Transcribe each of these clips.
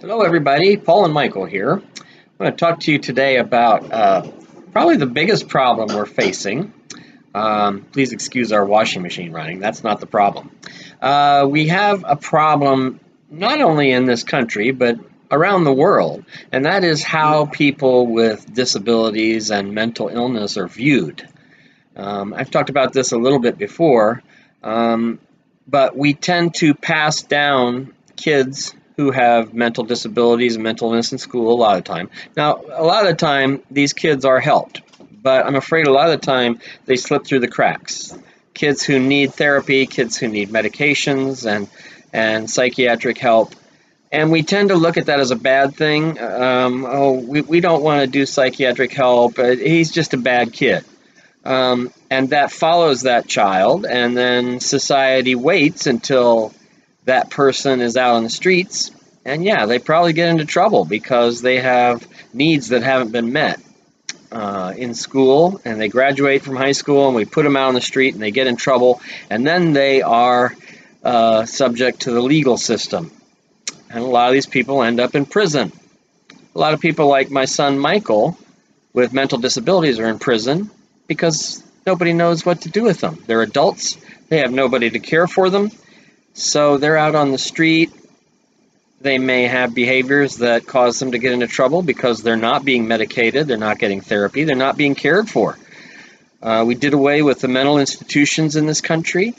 Hello, everybody. Paul and Michael here. I'm going to talk to you today about probably the biggest problem we're facing. Please excuse our washing machine running. That's not the problem. We have a problem not only in this country, but around the world, and that is how people with disabilities and mental illness are viewed. I've talked about this a little bit before, but we tend to pass down kids who have mental disabilities and mental illness in school a lot of time. Now, a lot of the time, these kids are helped, but I'm afraid a lot of the time they slip through the cracks. Kids who need therapy, kids who need medications and psychiatric help. And we tend to look at that as a bad thing. We don't want to do psychiatric help. He's just a bad kid. And that follows that child, and then society waits until that person is out on the streets, and yeah, they probably get into trouble because they have needs that haven't been met in school, and they graduate from high school, and we put them out on the street, and they get in trouble, and then they are subject to the legal system. And a lot of these people end up in prison. A lot of people like my son Michael with mental disabilities are in prison because nobody knows what to do with them. They're adults, they have nobody to care for them, so they're out on the street. They may have behaviors that cause them to get into trouble because they're not being medicated, they're not getting therapy, they're not being cared for. We did away with the mental institutions in this country,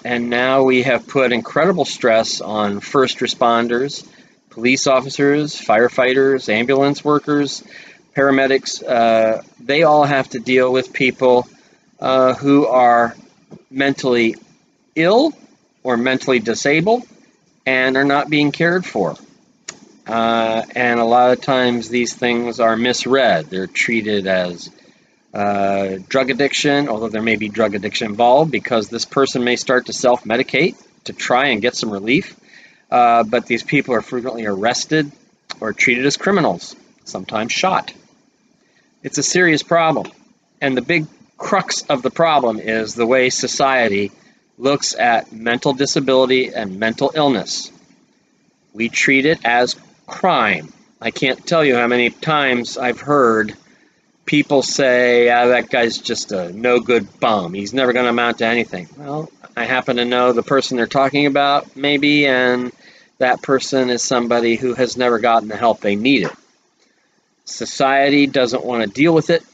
and now we have put incredible stress on first responders, police officers, firefighters, ambulance workers, paramedics. They all have to deal with people who are mentally ill or mentally disabled and are not being cared for. And a lot of times these things are misread. They're treated as drug addiction, although there may be drug addiction involved because this person may start to self-medicate to try and get some relief. But these people are frequently arrested or treated as criminals, sometimes shot. It's a serious problem. And the big crux of the problem is the way society looks at mental disability and mental illness. We treat it as crime. I can't tell you how many times I've heard people say, that guy's just a no-good bum. He's never going to amount to anything. Well, I happen to know the person they're talking about, maybe, and that person is somebody who has never gotten the help they needed. Society doesn't want to deal with it.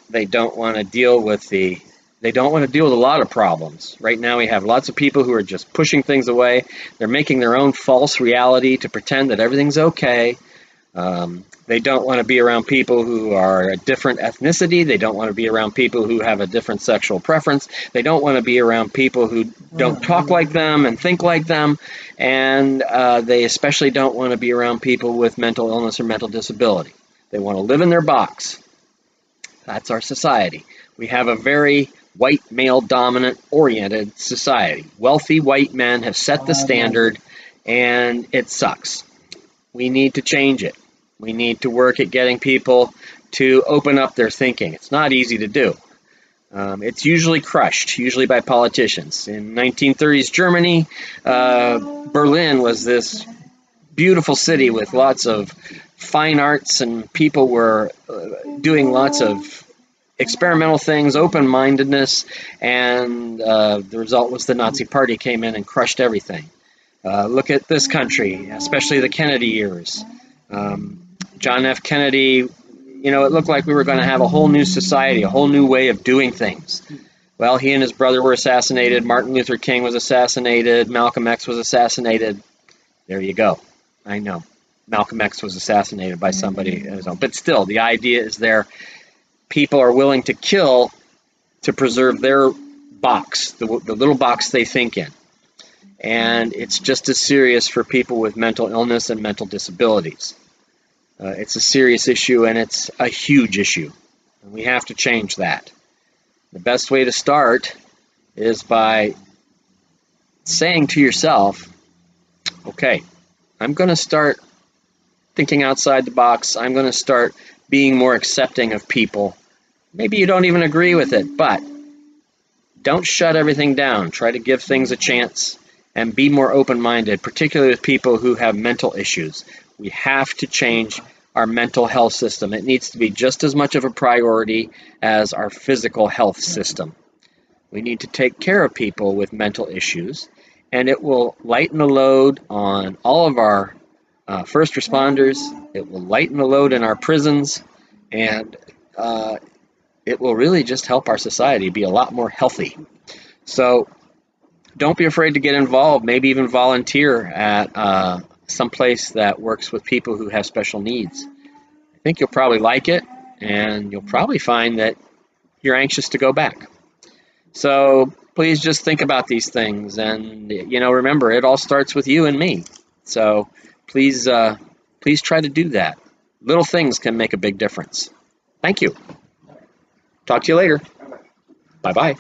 They don't want to deal with a lot of problems. Right now we have lots of people who are just pushing things away. They're making their own false reality to pretend that everything's okay. They don't want to be around people who are a different ethnicity. They don't want to be around people who have a different sexual preference. They don't want to be around people who don't talk like them and think like them. And they especially don't want to be around people with mental illness or mental disability. They want to live in their box. That's our society. We have a very white, male-dominant oriented society. Wealthy white men have set the standard, and it sucks. We need to change it. We need to work at getting people to open up their thinking. It's not easy to do. It's usually crushed, usually by politicians. In 1930s Germany, Berlin was this beautiful city with lots of fine arts, and people were doing lots of experimental things, open-mindedness, and the result was the Nazi Party came in and crushed everything. Look at this country, especially the Kennedy years. John F. Kennedy, it looked like we were going to have a whole new society, a whole new way of doing things. Well, he and his brother were assassinated. Martin Luther King was assassinated. Malcolm X was assassinated. There you go. I know. Malcolm X was assassinated by somebody of his own. But still, the idea is there. People are willing to kill to preserve their box, the little box they think in. And it's just as serious for people with mental illness and mental disabilities. It's a serious issue, and it's a huge issue. And we have to change that. The best way to start is by saying to yourself, okay, I'm going to start thinking outside the box. I'm going to start being more accepting of people. Maybe you don't even agree with it, but don't shut everything down. Try to give things a chance and be more open-minded, particularly with people who have mental issues. We have to change our mental health system. It needs to be just as much of a priority as our physical health system. We need to take care of people with mental issues, and it will lighten the load on all of our first responders. It will lighten the load in our prisons, and it will really just help our society be a lot more healthy. So don't be afraid to get involved, maybe even volunteer at some place that works with people who have special needs. I think you'll probably like it, and you'll probably find that you're anxious to go back. So please just think about these things, and remember, it all starts with you and me. So please try to do that. Little things can make a big difference. Thank you. Talk to you later. Bye-bye.